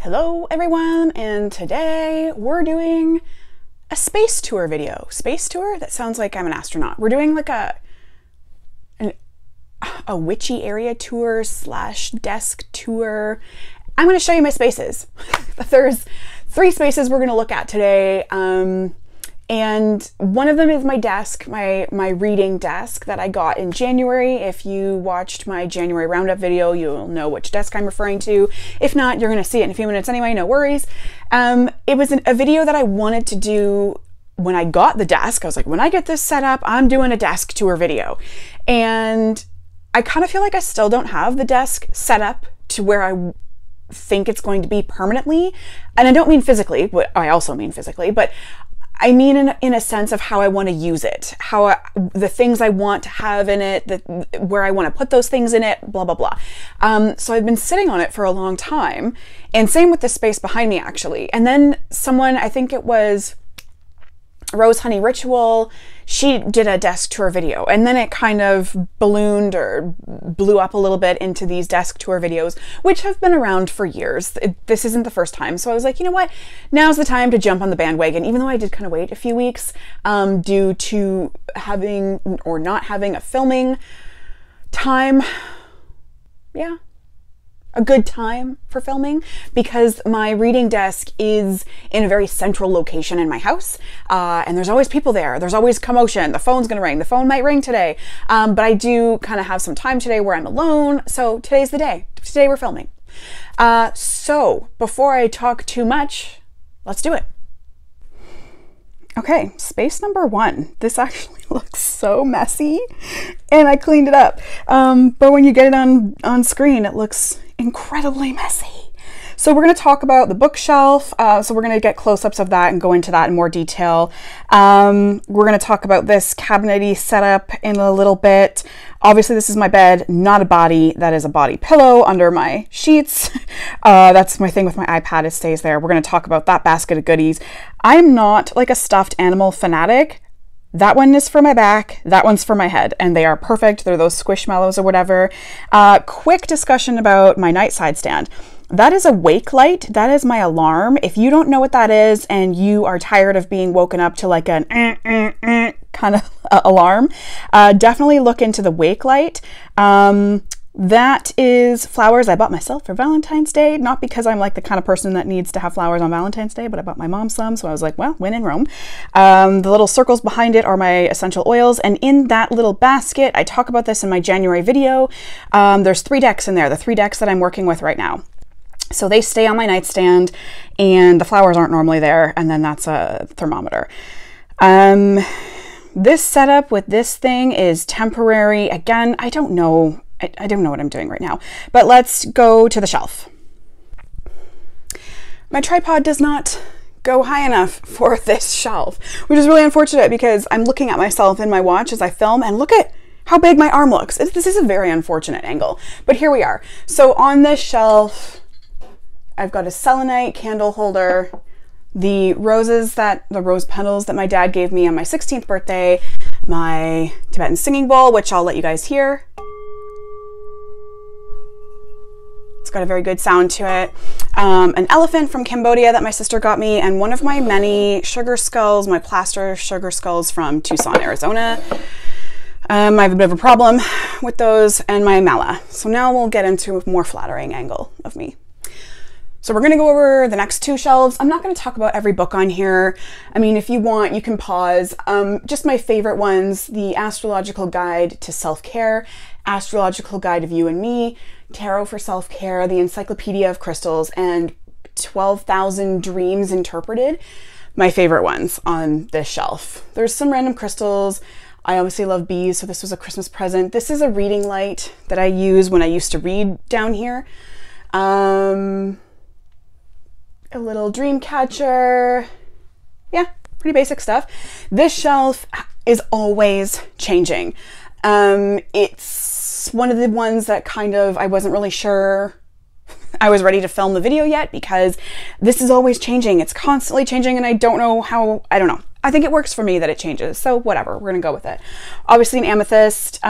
Hello everyone, and today we're doing a space tour video. Space tour? That sounds like I'm an astronaut. We're doing like a witchy area tour slash desk tour. I'm going to show you my spaces. There's 3 spaces we're going to look at today. And one of them is my desk, my reading desk that I got in January. If you watched my January roundup video, you'll know which desk I'm referring to. If not, you're going to see it in a few minutes anyway, no worries. It was a video that I wanted to do when I got the desk. I was like, when I get this set up, I'm doing a desk tour video. And I kind of feel like I still don't have the desk set up to where I think it's going to be permanently. And I don't mean physically, but I also mean physically, but I mean in a sense of how I want to use it, the things I want to have in it, where I want to put those things in it, blah, blah, blah. So I've been sitting on it for a long time, and same with the space behind me, actually. And then someone, I think it was Rose Honey Ritual, she did a desk tour video, and then it kind of ballooned or blew up a little bit into these desk tour videos, which have been around for years. This isn't the first time. So I was like, you know what? Now's the time to jump on the bandwagon, even though I did kind of wait a few weeks due to having or not having a filming time. Yeah. A good time for filming, because my reading desk is in a very central location in my house, and there's always people there. There's always commotion. The phone's gonna ring. The phone might ring today, but I do kind of have some time today where I'm alone, so today's the day. Today we're filming. So before I talk too much, let's do it. Okay, space number 1. This actually looks so messy, and I cleaned it up. But when you get it on screen, it looks incredibly messy. So we're going to talk about the bookshelf. So we're going to get close-ups of that and go into that in more detail. We're going to talk about this cabinety setup in a little bit. Obviously, this is my bed, not a body. That is a body pillow under my sheets. That's my thing with my iPad. It stays there. We're going to talk about that basket of goodies. I'm not like a stuffed animal fanatic. That one is for my back, that one's for my head, and they are perfect. They're those Squishmallows or whatever. Quick discussion about my nightside stand. That is a wake light. That is my alarm. If you don't know what that is and you are tired of being woken up to like an kind of alarm, definitely look into the wake light. That is flowers I bought myself for Valentine's Day, not because I'm like the kind of person that needs to have flowers on Valentine's Day, but I bought my mom some, so I was like, well, when in Rome. The little circles behind it are my essential oils, and in that little basket, I talk about this in my January video, there's 3 decks in there, the 3 decks that I'm working with right now. So they stay on my nightstand, and the flowers aren't normally there, and then that's a thermometer. This setup with this thing is temporary. Again, I don't know what I'm doing right now, but let's go to the shelf. My tripod does not go high enough for this shelf, which is really unfortunate because I'm looking at myself in my watch as I film, and look at how big my arm looks. This is a very unfortunate angle, but here we are. So on this shelf, I've got a selenite candle holder, the rose petals that my dad gave me on my 16th birthday, my Tibetan singing bowl, which I'll let you guys hear. It's got a very good sound to it. An elephant from Cambodia that my sister got me, and one of my many sugar skulls, my plaster sugar skulls from Tucson, Arizona. I have a bit of a problem with those, and my mala. So now we'll get into a more flattering angle of me. So we're going to go over the next 2 shelves. I'm not going to talk about every book on here. I mean, if you want, you can pause. Just my favorite ones: the Astrological Guide to Self-Care, Astrological Guide of You and Me, Tarot for Self-Care, the Encyclopedia of Crystals, and 12,000 Dreams Interpreted. My favorite ones on this shelf. There's some random crystals. I obviously love bees, so this was a Christmas present. This is a reading light that I use when I used to read down here. A little dream catcher. Yeah, pretty basic stuff. This shelf is always changing. It's one of the ones that kind of, I wasn't really sure I was ready to film the video yet, because this is always changing. It's constantly changing, and I don't know how, I don't know. I think it works for me that it changes, so whatever, we're gonna go with it. Obviously an amethyst.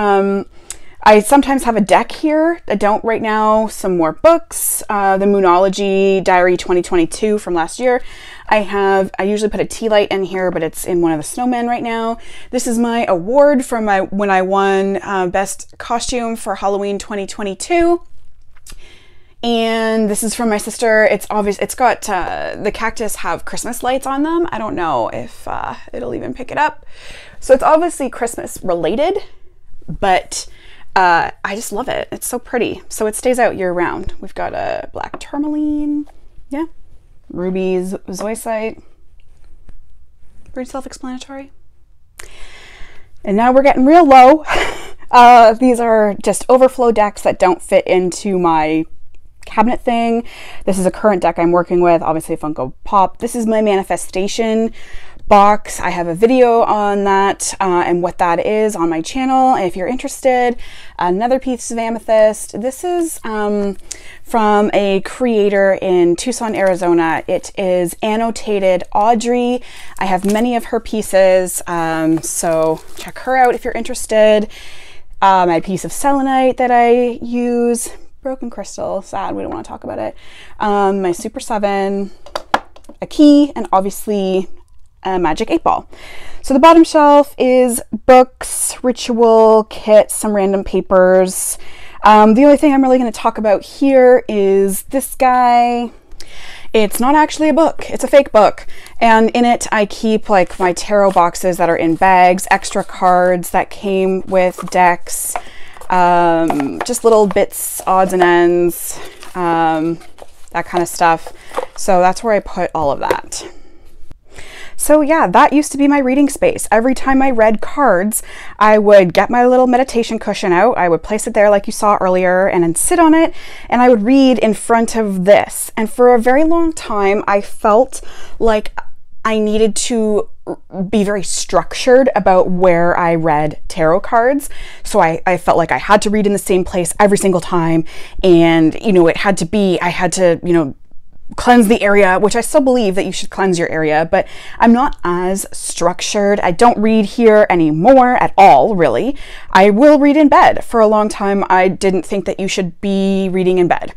I sometimes have a deck here. I don't right now. Some more books. The Moonology Diary 2022 from last year. I usually put a tea light in here, but it's in one of the snowmen right now. This is my award from when I won Best Costume for Halloween 2022. And this is from my sister. It's obvious. It's got, the cactus have Christmas lights on them. I don't know if it'll even pick it up. So it's obviously Christmas related, but I just love it. It's so pretty. So it stays out year round. We've got a black tourmaline. Yeah. Ruby zoisite. Very self-explanatory. And now we're getting real low. These are just overflow decks that don't fit into my cabinet thing. This is a current deck I'm working with, obviously Funko Pop. This is my manifestation box. I have a video on that and what that is on my channel if you're interested. Another piece of amethyst. This is from a creator in Tucson, Arizona. It is annotated Audrey. I have many of her pieces, so check her out if you're interested. My piece of selenite that I use. Broken crystal, sad, we don't want to talk about it. My Super 7, a key, and obviously a Magic 8 Ball. So the bottom shelf is books, ritual kits, some random papers. The only thing I'm really going to talk about here is this guy. It's not actually a book, it's a fake book. And in it I keep like my tarot boxes that are in bags, extra cards that came with decks, just little bits, odds and ends, that kind of stuff. So that's where I put all of that. So yeah, that used to be my reading space. Every time I read cards, I would get my little meditation cushion out. I would place it there like you saw earlier and then sit on it, and I would read in front of this. And for a very long time, I felt like I needed to be very structured about where I read tarot cards. So I felt like I had to read in the same place every single time. And, you know, I had to, you know, cleanse the area, which I still believe that you should cleanse your area, but I'm not as structured. I don't read here anymore at all, really. I will read in bed. For a long time, I didn't think that you should be reading in bed.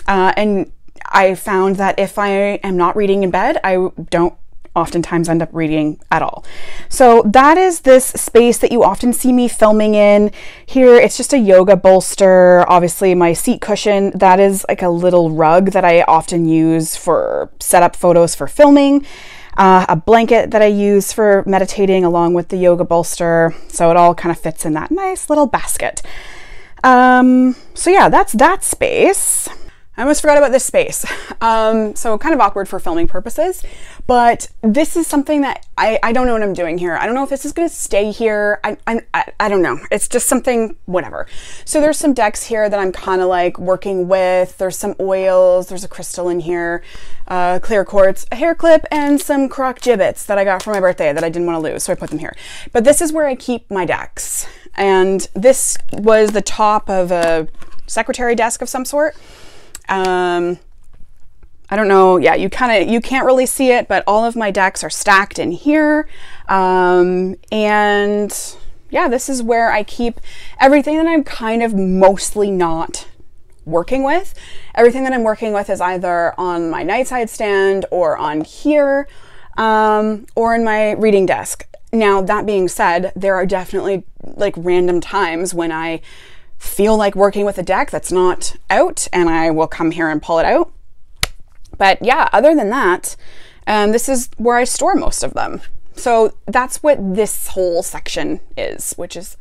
And I found that if I am not reading in bed, I don't oftentimes end up reading at all. So that is this space that you often see me filming in. Here it's just a yoga bolster, obviously my seat cushion. That is like a little rug that I often use for setup photos for filming. A blanket that I use for meditating along with the yoga bolster. So it all kind of fits in that nice little basket. So yeah, that's that space. I almost forgot about this space. So kind of awkward for filming purposes, but this is something that I don't know what I'm doing here. I don't know if this is gonna stay here. I don't know. It's just something, whatever. So there's some decks here that I'm kind of like working with. There's some oils, there's a crystal in here, clear quartz, a hair clip, and some croc gibbets that I got for my birthday that I didn't want to lose, so I put them here. But this is where I keep my decks. And this was the top of a secretary desk of some sort. I don't know. Yeah, you can't really see it, but all of my decks are stacked in here. And yeah, this is where I keep everything that I'm kind of mostly not working with. Everything that I'm working with is either on my nightside stand or on here, or in my reading desk. Now, that being said, there are definitely like random times when I feel like working with a deck that's not out, and I will come here and pull it out. But yeah, other than that, this is where I store most of them. So that's what this whole section is, which is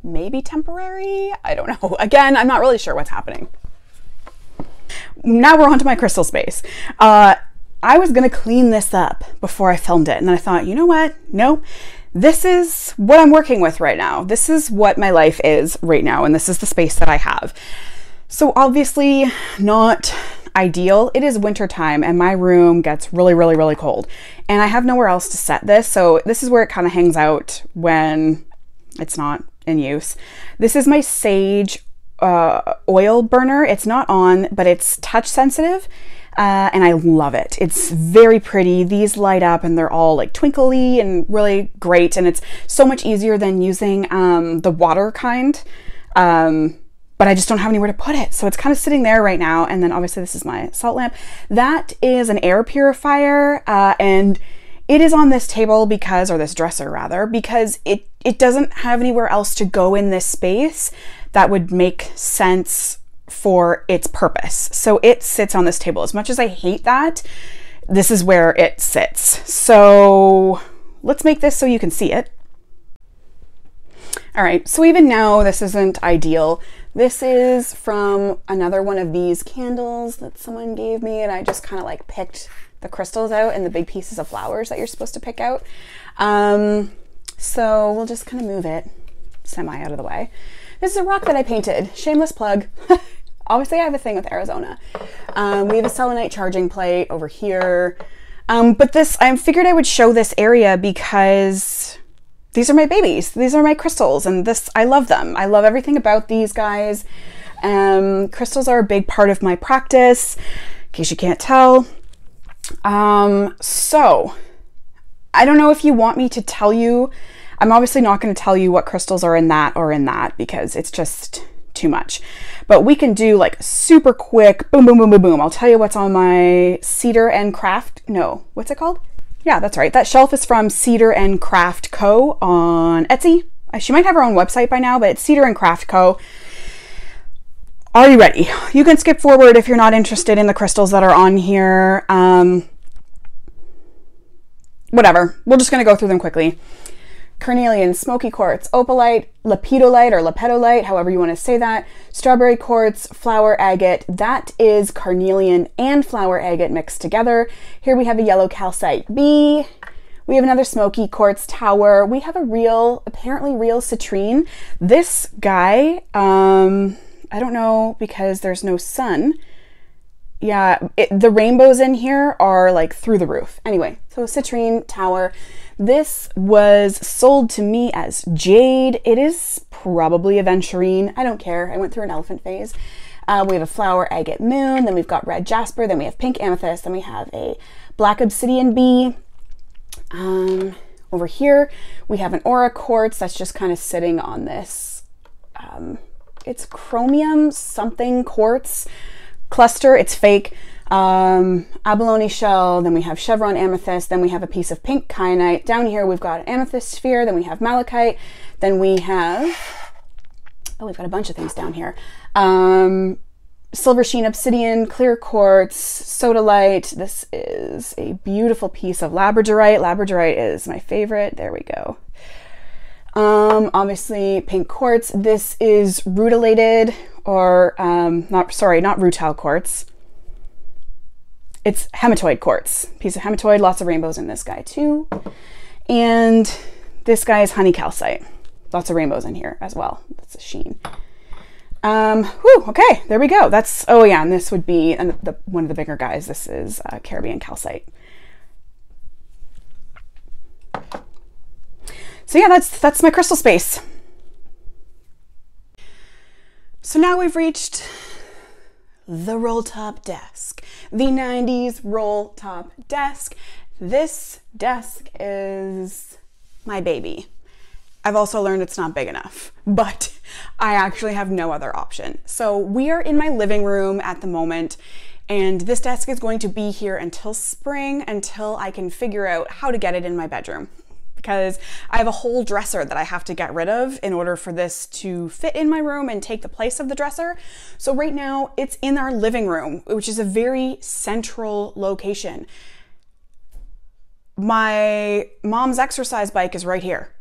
maybe temporary. I don't know. Again, I'm not really sure what's happening. Now we're on to my crystal space. I was gonna clean this up before I filmed it, and then I thought, you know what? No. This is what I'm working with right now. This is what my life is right now, and this is the space that I have. So obviously not ideal. It is winter time and my room gets really, really, really cold, and I have nowhere else to set this. So this is where it kind of hangs out when it's not in use. This is my sage oil burner. It's not on, but it's touch sensitive. And I love it. It's very pretty. These light up and they're all like twinkly and really great. And it's so much easier than using the water kind. But I just don't have anywhere to put it. So it's kind of sitting there right now. And then obviously this is my salt lamp. That is an air purifier, and it is on this table because, or this dresser rather, because it doesn't have anywhere else to go in this space that would make sense for its purpose. So it sits on this table. As much as I hate that, this is where it sits. So let's make this so you can see it. All right, so even now this isn't ideal. This is from another one of these candles that someone gave me, and I just kind of like picked the crystals out and the big pieces of flowers that you're supposed to pick out. So we'll just kind of move it semi out of the way. This is a rock that I painted. Shameless plug. Obviously I have a thing with Arizona. We have a selenite charging plate over here. But this, I figured I would show this area because these are my babies. These are my crystals, and this, I love them. I love everything about these guys. Crystals are a big part of my practice, in case you can't tell. So I don't know if you want me to tell you. I'm obviously not going to tell you what crystals are in that or in that because it's just too much. But we can do like super quick, boom, boom, boom, boom, boom. I'll tell you what's on my Cedar and Craft. No, what's it called? Yeah, that's right. That shelf is from Cedar and Craft Co. on Etsy. She might have her own website by now, but it's Cedar and Craft Co. Are you ready? You can skip forward if you're not interested in the crystals that are on here. Whatever. We're just going to go through them quickly. Carnelian, smoky quartz, opalite, lepidolite or lepidolite, however you want to say that, strawberry quartz, flower agate. That is carnelian and flower agate mixed together. Here we have a yellow calcite B. We have another smoky quartz tower. We have a real, apparently real citrine. This guy, I don't know because there's no sun. Yeah, the rainbows in here are like through the roof. Anyway, so citrine tower. This was sold to me as jade. It is probably aventurine. I don't care. I went through an elephant phase. We have a flower agate moon. Then we've got red jasper. Then we have pink amethyst. Then we have a black obsidian bee. Over here, we have an aura quartz that's just kind of sitting on this. It's chromium something quartz cluster. It's fake. Abalone shell, then we have chevron amethyst, then we have a piece of pink kyanite. Down here we've got an amethyst sphere, then we have malachite, then we have, oh, we've got a bunch of things down here. Silver sheen obsidian, clear quartz, sodalite. This is a beautiful piece of labradorite. Labradorite is my favorite. There we go. Obviously pink quartz. This is rutilated or not rutile quartz. It's hematoid quartz, piece of hematoid, lots of rainbows in this guy too. And this guy is honey calcite. Lots of rainbows in here as well. That's a sheen. Okay, there we go. That's, oh yeah, and this would be one of the bigger guys. This is Caribbean calcite. So yeah, that's my crystal space. So now we've reached the roll top desk, the 90s roll top desk. This desk is my baby. I've also learned it's not big enough, but I actually have no other option. So we are in my living room at the moment, and this desk is going to be here until spring, until I can figure out how to get it in my bedroom. Because I have a whole dresser that I have to get rid of in order for this to fit in my room and take the place of the dresser. So right now it's in our living room, which is a very central location. My mom's exercise bike is right here.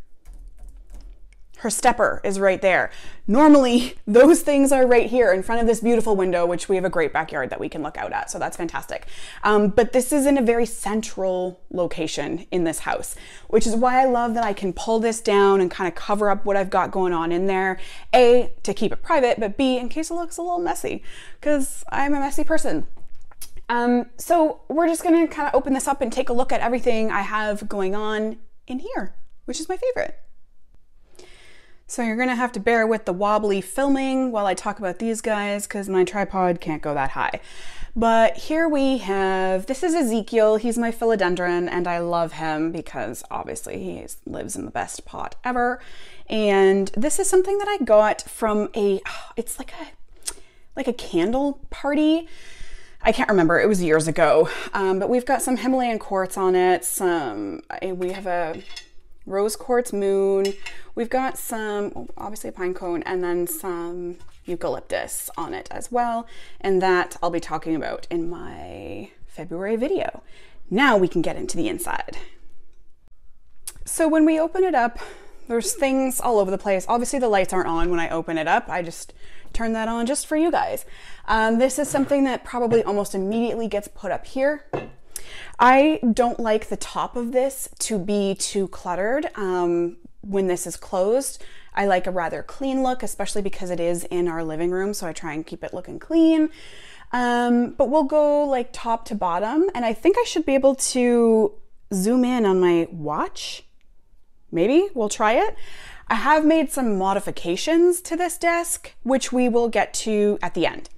Her stepper is right there. Normally, those things are right here in front of this beautiful window, which we have a great backyard that we can look out at, so that's fantastic. But this is in a very central location in this house, which is why I love that I can pull this down and kind of cover up what I've got going on in there. A, to keep it private, but B, in case it looks a little messy, because I'm a messy person. So we're just gonna kind of open this up and take a look at everything I have going on in here, which is my favorite. So you're gonna have to bear with the wobbly filming while I talk about these guys because my tripod can't go that high. But here we have, this is Ezekiel. He's my philodendron, and I love him because obviously he lives in the best pot ever. And this is something that I got from it's like a candle party. I can't remember, it was years ago. But we've got some Himalayan quartz on it. We have a rose quartz moon. We've got some, obviously a pine cone, and then some eucalyptus on it as well. And that I'll be talking about in my February video. Now we can get into the inside. So when we open it up, there's things all over the place. Obviously the lights aren't on when I open it up. I just turn that on just for you guys. This is something that probably almost immediately gets put up here. I don't like the top of this to be too cluttered when this is closed. I like a rather clean look, especially because it is in our living room, so I try and keep it looking clean. But we'll go like top to bottom, and I think I should be able to zoom in on my watch. Maybe we'll try it. I have made some modifications to this desk, which we will get to at the end.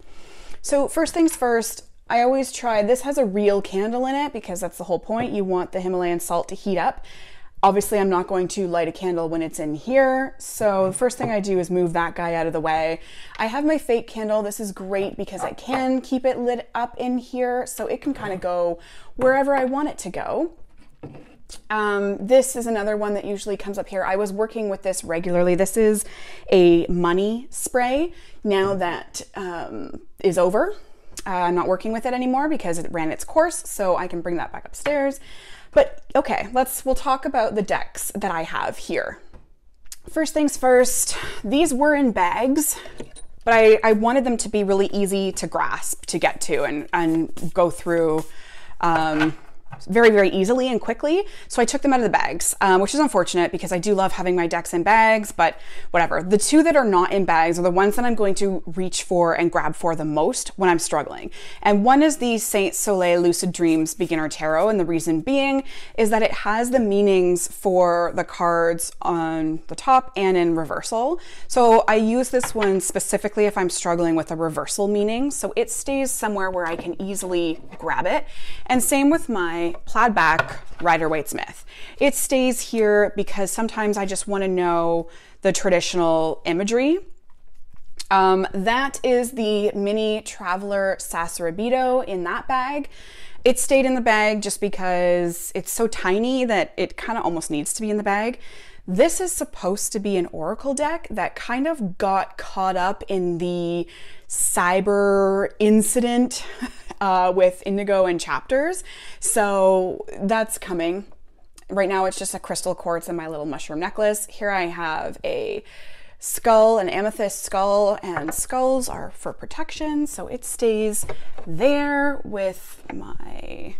So first things first, I always try, this has a real candle in it because that's the whole point. You want the Himalayan salt to heat up. Obviously, I'm not going to light a candle when it's in here. So the first thing I do is move that guy out of the way. I have my fake candle. This is great because I can keep it lit up in here, so it can kind of go wherever I want it to go. This is another one that usually comes up here. I was working with this regularly. This is a money spray. Now that is over. I'm not working with it anymore because it ran its course, so I can bring that back upstairs. But okay, we'll talk about the decks that I have here. First things first, these were in bags, but I wanted them to be really easy to grasp, to get to and go through very, very easily and quickly. So I took them out of the bags, which is unfortunate because I do love having my decks in bags, but whatever. The two that are not in bags are the ones that I'm going to reach for and grab for the most when I'm struggling. And one is the Saint Soleil Lucid Dreams Beginner Tarot. And the reason being is that it has the meanings for the cards on the top and in reversal. So I use this one specifically if I'm struggling with a reversal meaning. So it stays somewhere where I can easily grab it. And same with my plaid back Rider-Waite-Smith. It stays here because sometimes I just want to know the traditional imagery. That is the mini Traveler Sassorabito in that bag. It stayed in the bag just because it's so tiny that it kind of almost needs to be in the bag. This is supposed to be an oracle deck that kind of got caught up in the cyber incident with Indigo and Chapters. So that's coming. Right now it's just a crystal quartz and my little mushroom necklace. Here I have a skull, an amethyst skull, and skulls are for protection. So it stays there with my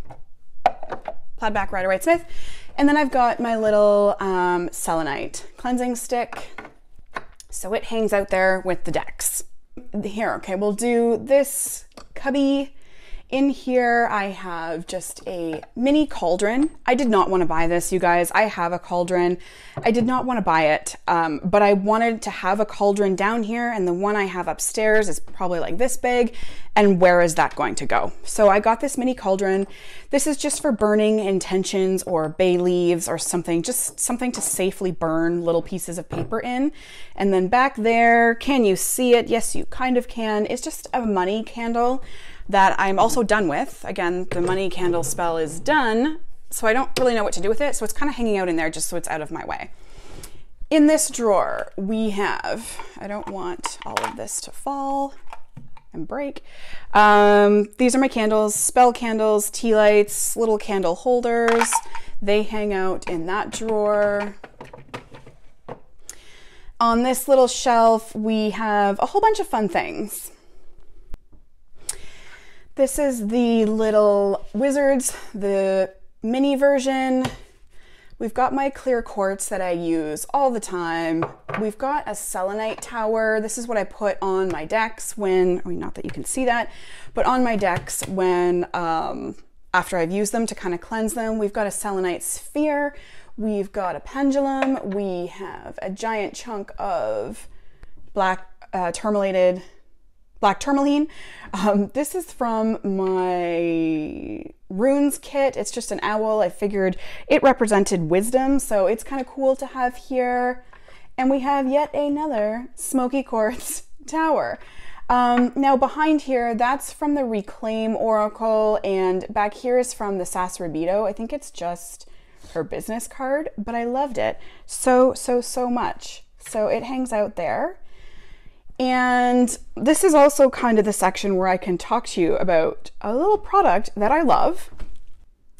plaid back Rider-Waite-Smith. And then I've got my little selenite cleansing stick. So it hangs out there with the decks. Here, okay, we'll do this cubby. In here, I have just a mini cauldron. I did not want to buy this, you guys. I have a cauldron. I did not want to buy it, but I wanted to have a cauldron down here, and the one I have upstairs is probably like this big, and where is that going to go? So I got this mini cauldron. This is just for burning intentions or bay leaves or something, just something to safely burn little pieces of paper in. And then back there, can you see it? Yes, you kind of can. It's just a money candle that I'm also done with. Again, the money candle spell is done, so I don't really know what to do with it, so it's kind of hanging out in there just so it's out of my way. In this drawer, we have, I don't want all of this to fall and break. These are my candles, spell candles, tea lights, little candle holders. They hang out in that drawer. On this little shelf, we have a whole bunch of fun things. This is the little Wizards, the mini version. We've got my clear quartz that I use all the time. We've got a selenite tower. This is what I put on my decks when, I mean, not that you can see that, but on my decks when, after I've used them to kind of cleanse them. We've got a selenite sphere. We've got a pendulum. We have a giant chunk of black tourmalated black tourmaline. This is from my runes kit. It's just an owl. I figured it represented wisdom, so it's kind of cool to have here. And we have yet another smoky quartz tower. Now behind here, that's from the Reclaim Oracle, and back here is from the Sasrabito. I think it's just her business card, but I loved it so much. So it hangs out there. And this is also kind of the section where I can talk to you about a little product that I love.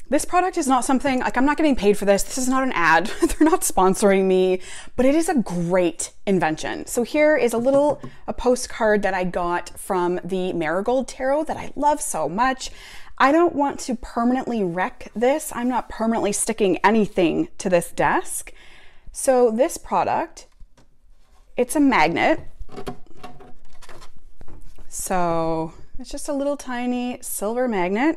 This product is not something, like, I'm not getting paid for this. This is not an ad. They're not sponsoring me, but it is a great invention. So here is a postcard that I got from the Marigold Tarot that I love so much. I don't want to permanently wreck this. I'm not permanently sticking anything to this desk. So this product, it's a magnet. So it's just a little tiny silver magnet.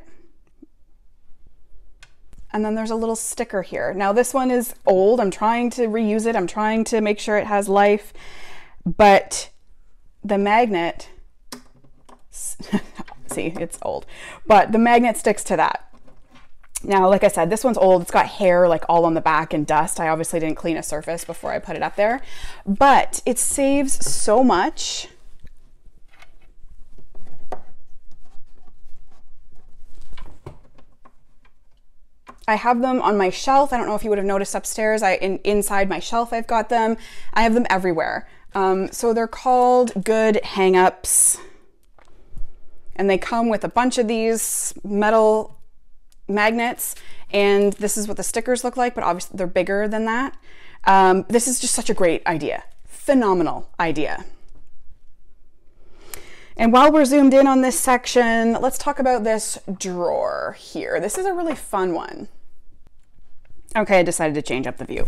And then there's a little sticker here. Now this one is old. I'm trying to reuse it. I'm trying to make sure it has life. But the magnet, see, it's old. But the magnet sticks to that. Now, like I said, this one's old. It's got hair like all on the back and dust. I obviously didn't clean a surface before I put it up there. But it saves so much. I have them on my shelf. I don't know if you would have noticed upstairs. Inside my shelf, I've got them. I have them everywhere. So they're called Good Hang-Ups. And they come with a bunch of these metal magnets. And this is what the stickers look like, but obviously they're bigger than that. This is just such a great idea. Phenomenal idea. And while we're zoomed in on this section, let's talk about this drawer here. This is a really fun one. Okay, I decided to change up the view.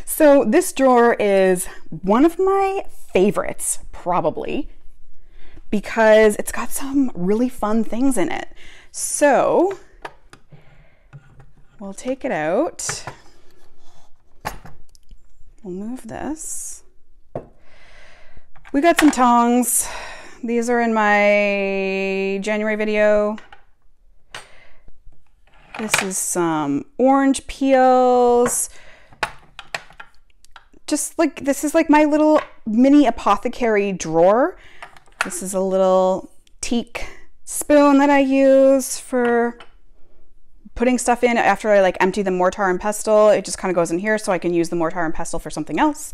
So this drawer is one of my favorites, probably, because it's got some really fun things in it. So we'll take it out. We'll move this. We got some tongs. These are in my January video. This is some orange peels. Just like, this is like my little mini apothecary drawer. This is a little teak spoon that I use for putting stuff in after I like empty the mortar and pestle. It just kind of goes in here so I can use the mortar and pestle for something else.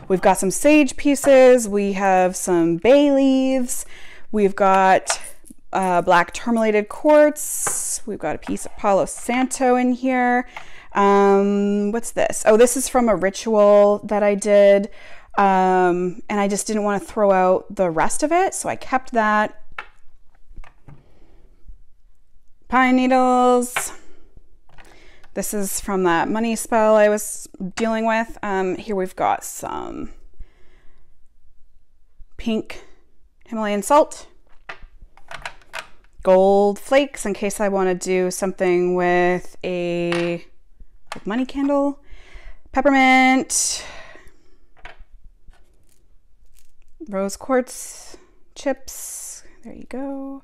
We've got some sage pieces. We have some bay leaves. We've got black tourmalated quartz. We've got a piece of Palo Santo in here. What's this? Oh, this is from a ritual that I did. And I just didn't want to throw out the rest of it, so I kept that. Pine needles. This is from that money spell I was dealing with. Here we've got some pink Himalayan salt, gold flakes in case I want to do something with a money candle, peppermint, rose quartz chips, there you go,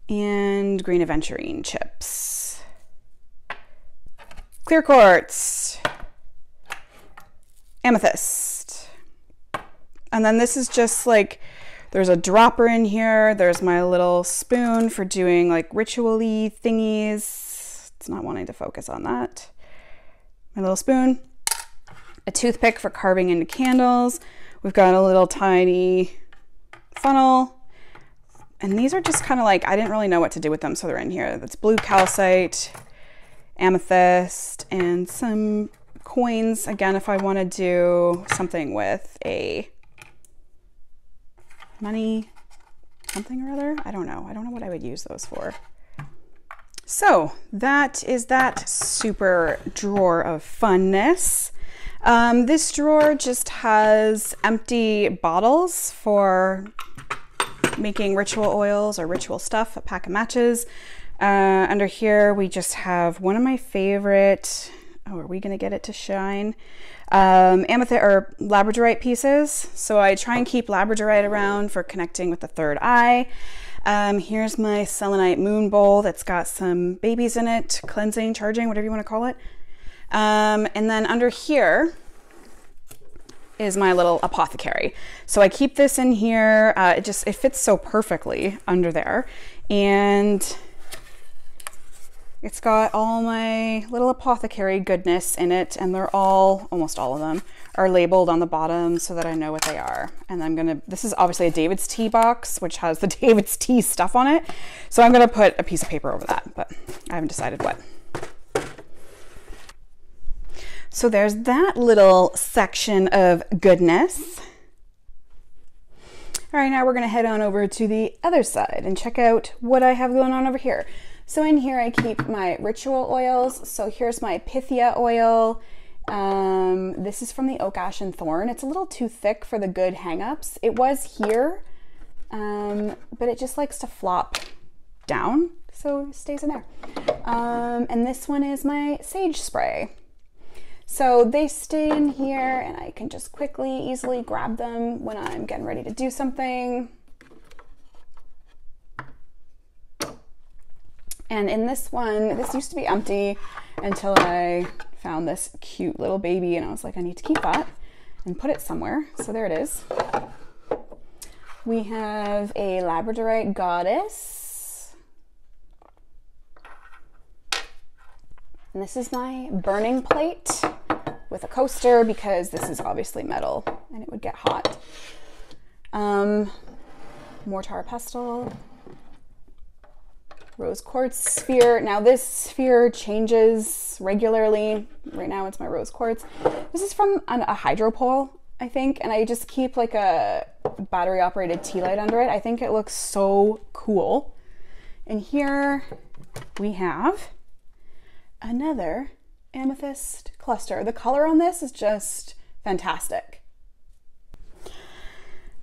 and green aventurine chips, clear quartz, amethyst. And then this is just like, there's a dropper in here. There's my little spoon for doing like ritual-y thingies. It's not wanting to focus on that. My little spoon, a toothpick for carving into candles. We've got a little tiny funnel. And these are just kind of like, I didn't really know what to do with them, so they're in here. That's blue calcite, amethyst, and some coins. Again, if I want to do something with a money something or other. I don't know. I don't know what I would use those for. So that is that super drawer of funness. This drawer just has empty bottles for making ritual oils or ritual stuff, a pack of matches. Under here we just have one of my favorite oh, are we gonna get it to shine? Amethyst or labradorite pieces. So I try and keep labradorite around for connecting with the third eye. Here's my selenite moon bowl that's got some babies in it, cleansing, charging, whatever you want to call it. And then under here is my little apothecary. So I keep this in here. It fits so perfectly under there. And it's got all my little apothecary goodness in it, and they're all, almost all of them, are labeled on the bottom so that I know what they are. And this is obviously a David's Tea box, which has the David's Tea stuff on it. So I'm gonna put a piece of paper over that, but I haven't decided what. So there's that little section of goodness. All right, now we're gonna head on over to the other side and check out what I have going on over here. So in here I keep my ritual oils. So here's my Pythia oil. This is from the Oak, Ash, and Thorn. It's a little too thick for the good hang-ups. It was here, but it just likes to flop down, so it stays in there. And this one is my sage spray. So they stay in here and I can just quickly, easily grab them when I'm getting ready to do something. And in this one, this used to be empty until I found this cute little baby and I was like, I need to keep that and put it somewhere. So there it is. We have a labradorite goddess. And this is my burning plate with a coaster because this is obviously metal and it would get hot. Mortar pestle. Rose quartz sphere. Now this sphere changes regularly. Right now it's my rose quartz. This is from a hydro pole, I think, and I just keep like a battery operated tea light under it. I think it looks so cool. And here we have another amethyst cluster. The color on this is just fantastic.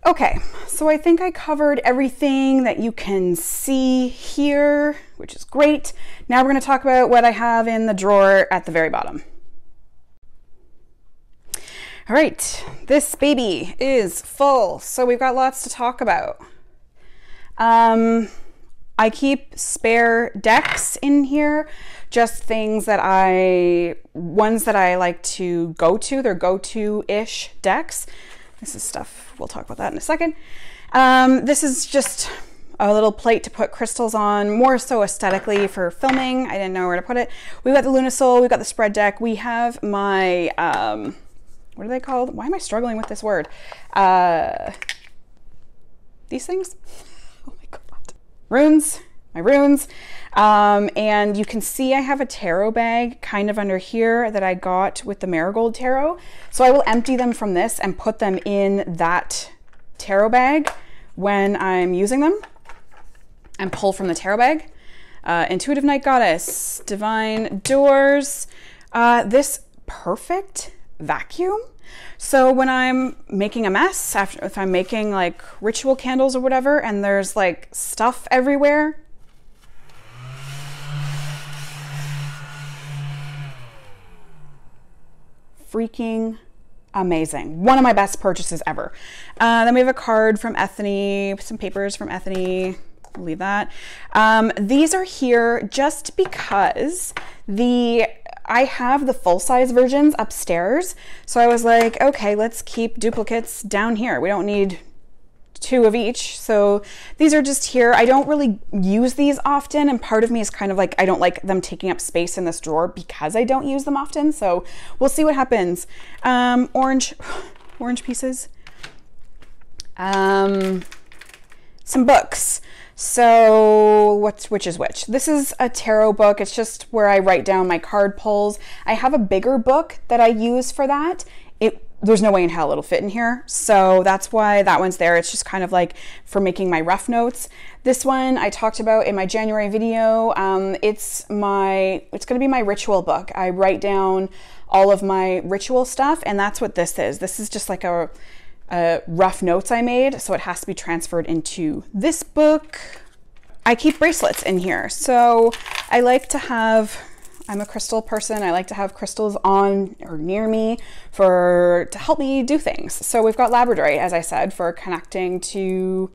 Okay, so I think I covered everything that you can see here, which is great. Now we're going to talk about what I have in the drawer at the very bottom. All right, this baby is full, so we've got lots to talk about. I keep spare decks in here, just things that ones that I like to go to. They're go-to-ish decks. This is stuff, we'll talk about that in a second. This is just a little plate to put crystals on, more so aesthetically for filming. I didn't know where to put it. We've got the Lunasol, we've got the spread deck. We have my, what are they called? Why am I struggling with this word? These things? Oh my God. Runes, my runes. And you can see I have a tarot bag kind of under here that I got with the Marigold Tarot. So I will empty them from this and put them in that tarot bag when I'm using them and pull from the tarot bag. Intuitive Night Goddess, Divine Doors, this perfect vacuum. So when I'm making a mess, if I'm making like ritual candles or whatever, and there's like stuff everywhere, freaking amazing. One of my best purchases ever. Then we have a card from Ethony, some papers from Ethony. I'll leave that. These are here just because I have the full-size versions upstairs. So I was like, okay, let's keep duplicates down here. We don't need 2 of each. So these are just here. I don't really use these often, and part of me is kind of like, I don't like them taking up space in this drawer because I don't use them often. So we'll see what happens. Orange pieces. Some books. So which is which? This is a tarot book. It's just where I write down my card pulls. I have a bigger book that I use for that. There's no way in hell it'll fit in here. So that's why that one's there. It's just kind of like for making my rough notes. This one I talked about in my January video. It's going to be my ritual book. I write down all of my ritual stuff, and that's what this is. This is just like a rough notes I made, so it has to be transferred into this book. I keep bracelets in here. So I like to have I'm a crystal person. I like to have crystals on or near me to help me do things. So we've got labradorite, as I said, for connecting to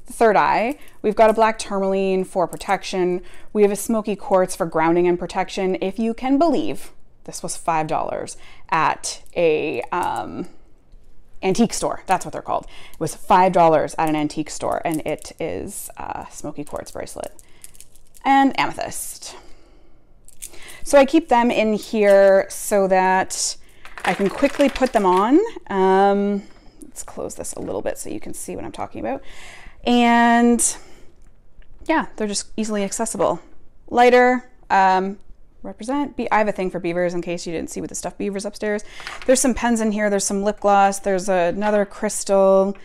the third eye. We've got a black tourmaline for protection. We have a smoky quartz for grounding and protection. If you can believe, this was $5 at a antique store. That's what they're called. It was $5 at an antique store, and it is a smoky quartz bracelet and amethyst. So I keep them in here so that I can quickly put them on. Let's close this a little bit so you can see what I'm talking about. And yeah, they're just easily accessible. Lighter, represent. I have a thing for beavers in case you didn't see with the stuffed beavers upstairs. There's some pens in here. There's some lip gloss. There's another crystal.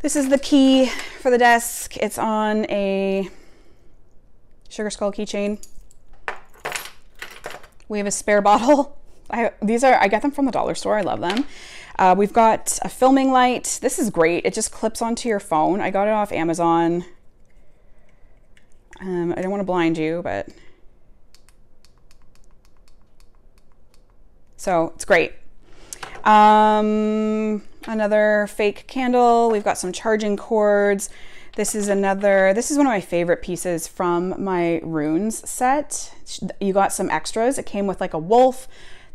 This is the key for the desk. It's on a sugar skull keychain. We have a spare bottle. I get them from the dollar store. I love them. We've got a filming light. This is great. It just clips onto your phone. I got it off Amazon. I don't want to blind you, but so it's great. Another fake candle. We've got some charging cords. This is one of my favorite pieces from my runes set. You got some extras. It came with like a wolf,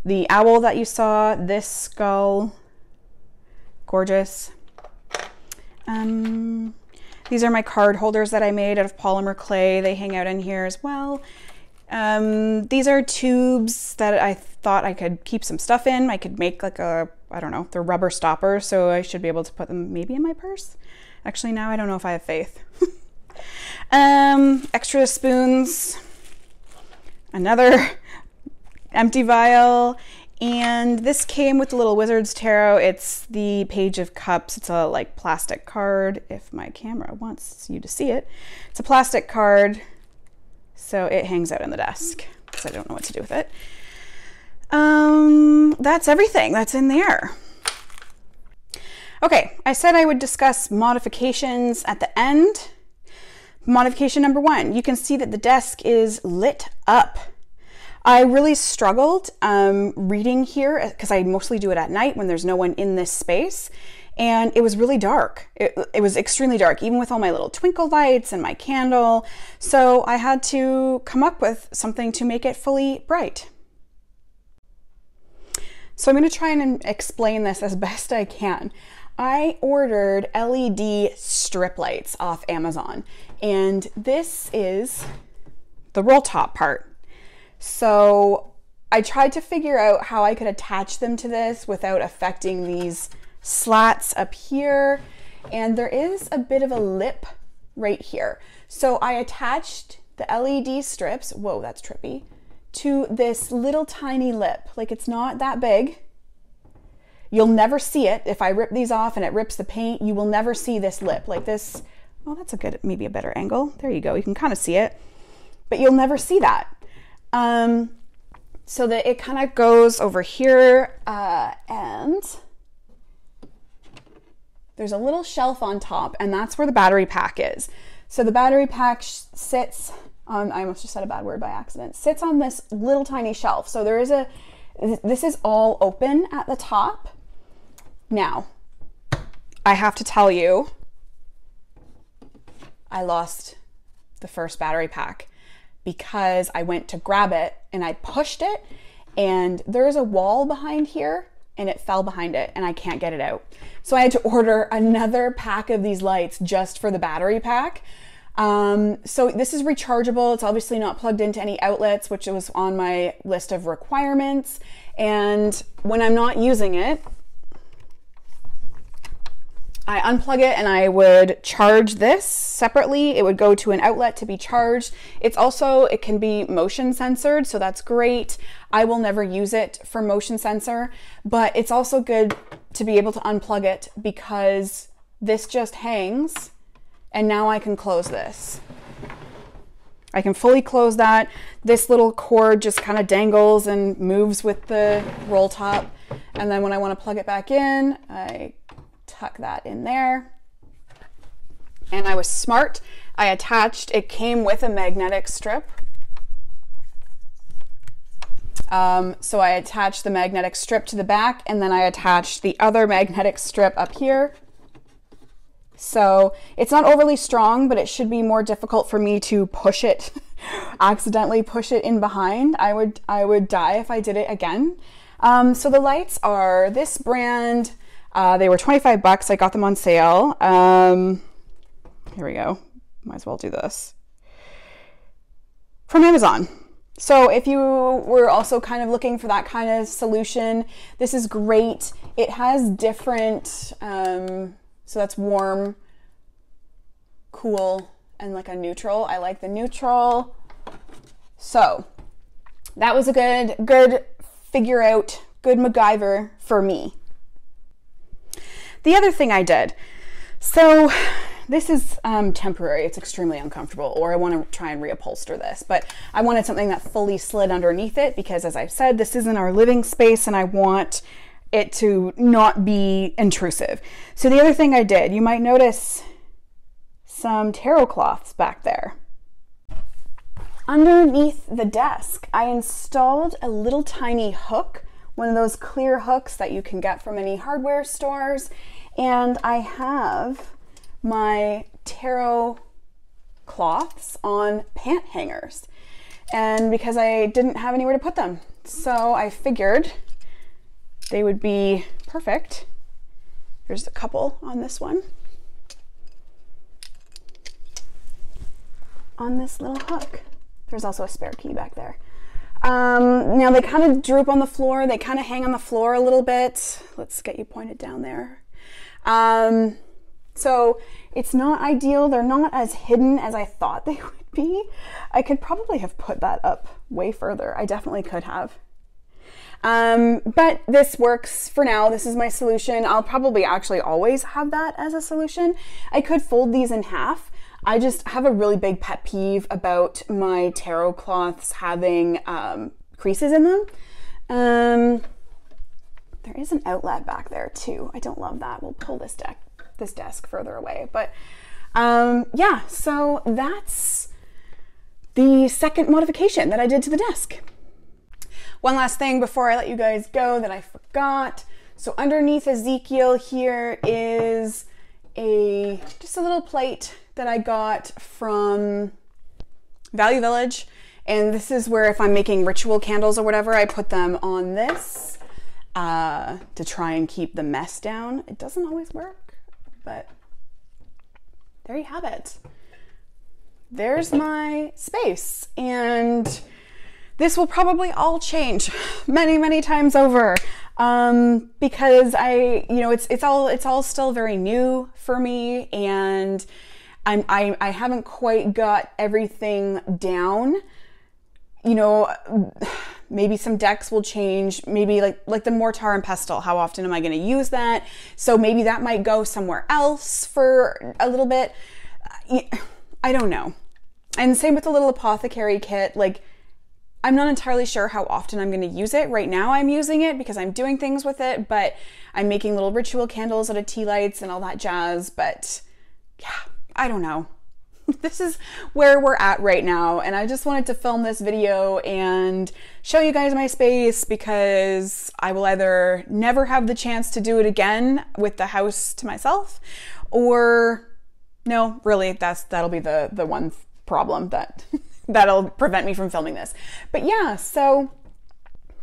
the owl that you saw, this skull, gorgeous. These are my card holders that I made out of polymer clay. They hang out in here as well. These are tubes that I thought I could keep some stuff in. I could make like I don't know, they're rubber stoppers, so I should be able to put them maybe in my purse. Actually, now I don't know if I have faith. Extra spoons, another empty vial, and this came with the little Wizard's Tarot. It's the Page of Cups. It's a like plastic card, if my camera wants you to see it. It's a plastic card, so it hangs out in the desk because I don't know what to do with it. That's everything that's in there. Okay, I said I would discuss modifications at the end. Modification number 1, you can see that the desk is lit up. I really struggled reading here because I mostly do it at night when there's no one in this space, and it was really dark. It was extremely dark, even with all my little twinkle lights and my candle. So I had to come up with something to make it fully bright. So I'm going to try and explain this as best I can. I ordered LED strip lights off Amazon, and this is the roll top part. So I tried to figure out how I could attach them to this without affecting these slats up here, and there is a bit of a lip right here. So I attached the LED strips, whoa, that's trippy, to this little tiny lip. Like, it's not that big. You'll never see it. If I rip these off and it rips the paint, you will never see this lip like this. Oh, that's maybe a better angle. There you go. You can kind of see it, but you'll never see that. So that it kind of goes over here, and there's a little shelf on top, and that's where the battery pack is. So the battery pack sits on, I almost just said a bad word by accident, sits on this little tiny shelf. So this is all open at the top. Now, I have to tell you, I lost the first battery pack because I went to grab it and I pushed it, and there's a wall behind here and it fell behind it and I can't get it out. So I had to order another pack of these lights just for the battery pack. So this is rechargeable. It's obviously not plugged into any outlets, which was on my list of requirements. And when I'm not using it, I unplug it and I would charge this separately. It would go to an outlet to be charged. It can be motion censored, so that's great. I will never use it for motion sensor, but it's also good to be able to unplug it because this just hangs, and now I can close this. I can fully close that. This little cord just kind of dangles and moves with the roll top. And then when I want to plug it back in, I tuck that in there. And I was smart. It came with a magnetic strip. So I attached the magnetic strip to the back, and then I attached the other magnetic strip up here. So it's not overly strong, but it should be more difficult for me to push it, accidentally push it in behind. I would die if I did it again. So the lights are this brand. They were 25 bucks. I got them on sale. Here we go. Might as well do this. From Amazon. So if you were also kind of looking for that kind of solution, this is great. It has different, so that's warm, cool, and like a neutral. I like the neutral. So that was a good figure out, good MacGyver for me. The other thing I did, so this is temporary, it's extremely uncomfortable, or I want to try and reupholster this, but I wanted something that fully slid underneath it because, as I've said, this isn't our living space and I want it to not be intrusive. So the other thing I did, you might notice some tarot cloths back there. Underneath the desk, I installed a little tiny hook, one of those clear hooks that you can get from any hardware stores, and I have my tarot cloths on pant hangers, and because I didn't have anywhere to put them, so I figured they would be perfect. There's a couple on this one, on this little hook. There's also a spare key back there. Now they kind of droop on the floor, they kind of hang on the floor a little bit. Let's get you pointed down there. So it's not ideal. They're not as hidden as I thought they would be. I could probably have put that up way further. I definitely could have. But this works for now. This is my solution. I'll probably actually always have that as a solution. I could fold these in half. I just have a really big pet peeve about my tarot cloths having creases in them. There is an outlet back there too. I don't love that. We'll pull this desk further away. But yeah, so that's the second modification that I did to the desk. One last thing before I let you guys go that I forgot. So underneath Ezekiel here is just a little plate that I got from Value Village. And this is where if I'm making ritual candles or whatever, I put them on this to try and keep the mess down. It doesn't always work, but there you have it. There's my space, and this will probably all change many, many times over because it's all still very new for me, and I haven't quite got everything down. You know, maybe some decks will change, maybe like the mortar and pestle. How often am I going to use that? So maybe that might go somewhere else for a little bit. I don't know. And same with the little apothecary kit. Like, I'm not entirely sure how often I'm going to use it. Right now I'm using it because I'm doing things with it, but I'm making little ritual candles out of tea lights and all that jazz. But yeah, I don't know. This is where we're at right now, and I just wanted to film this video and show you guys my space because I will either never have the chance to do it again with the house to myself, or no, really, that'll be the one problem that'll prevent me from filming this. But yeah, so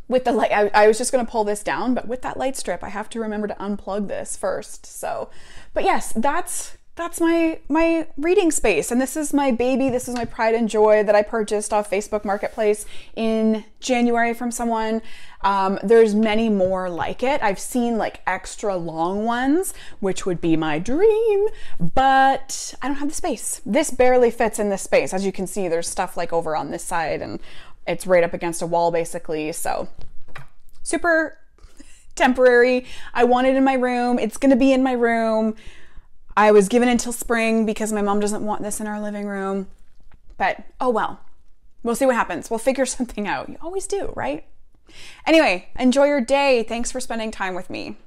with the light, I was just going to pull this down, but with that light strip, I have to remember to unplug this first. So, but yes, that's my reading space, and this is my baby. This is my pride and joy that I purchased off Facebook Marketplace in January from someone. There's many more like it. I've seen like extra long ones, which would be my dream, but I don't have the space. This barely fits in this space. As you can see, there's stuff like over on this side, and it's right up against a wall basically. So super temporary. I want it in my room. It's going to be in my room. I was given until spring because my mom doesn't want this in our living room, but oh well, we'll see what happens. We'll figure something out. You always do, right? Anyway, enjoy your day. Thanks for spending time with me.